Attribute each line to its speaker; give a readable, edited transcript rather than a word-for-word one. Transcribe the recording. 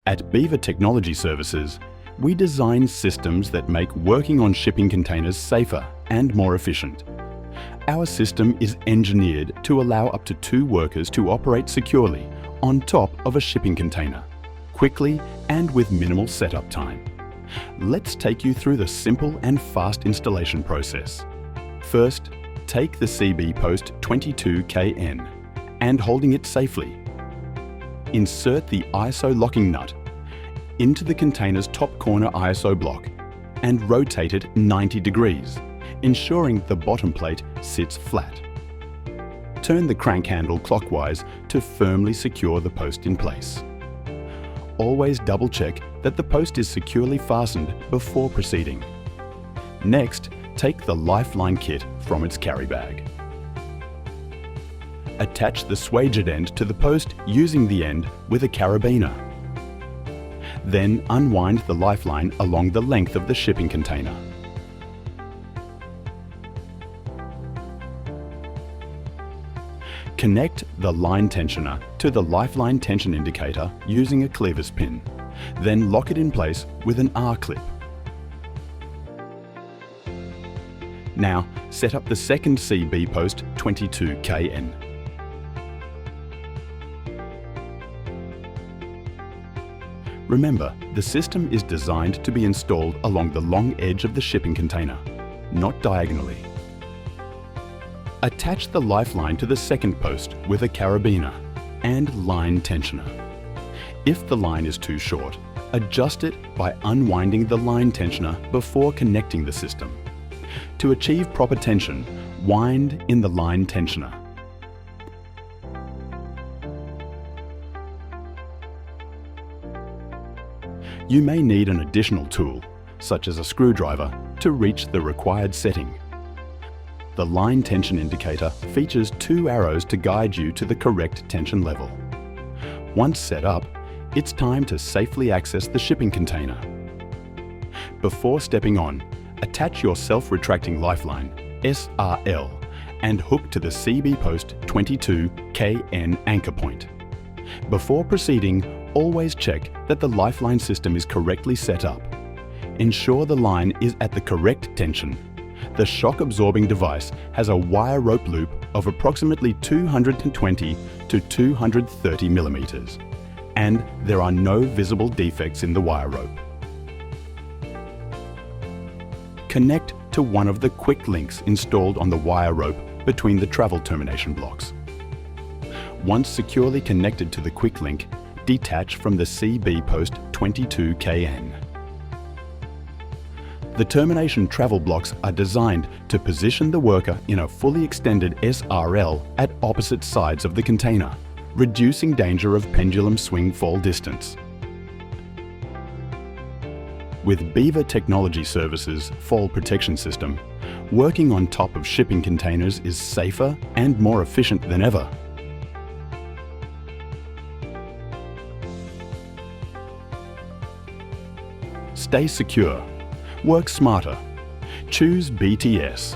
Speaker 1: At Beaver Technology Services, we design systems that make working on shipping containers safer and more efficient. Our system is engineered to allow up to 2 workers to operate securely on top of a shipping container, quickly and with minimal setup time. Let's take you through the simple and fast installation process. First, take the CBPost22KN and holding it safely, insert the ISO locking nut into the container's top corner ISO block and rotate it 90 degrees, ensuring the bottom plate sits flat. Turn the crank handle clockwise to firmly secure the post in place. Always double check that the post is securely fastened before proceeding. Next, take the lifeline kit from its carry bag. Attach the swaged end to the post using the end with a carabiner. Then unwind the lifeline along the length of the shipping container. Connect the line tensioner to the lifeline tension indicator using a clevis pin. Then lock it in place with an R-clip. Now set up the second CBPost22KN. Remember, the system is designed to be installed along the long edge of the shipping container, not diagonally. Attach the lifeline to the second post with a carabiner and line tensioner. If the line is too short, adjust it by unwinding the line tensioner before connecting the system. To achieve proper tension, wind in the line tensioner. You may need an additional tool, such as a screwdriver, to reach the required setting. The line tension indicator features 2 arrows to guide you to the correct tension level. Once set up, it's time to safely access the shipping container. Before stepping on, attach your self-retracting lifeline, SRL, and hook to the CBPost22KN anchor point. Before proceeding, always check that the lifeline system is correctly set up. Ensure the line is at the correct tension. The shock-absorbing device has a wire rope loop of approximately 220 to 230 millimeters, and there are no visible defects in the wire rope. Connect to one of the quick links installed on the wire rope between the travel termination blocks. Once securely connected to the quick link, detach from the CBPost22KN. The termination travel blocks are designed to position the worker in a fully extended SRL at opposite sides of the container, reducing danger of pendulum swing fall distance. With Beaver Technology Services' fall protection system, working on top of shipping containers is safer and more efficient than ever. Stay secure. Work smarter. Choose BTS.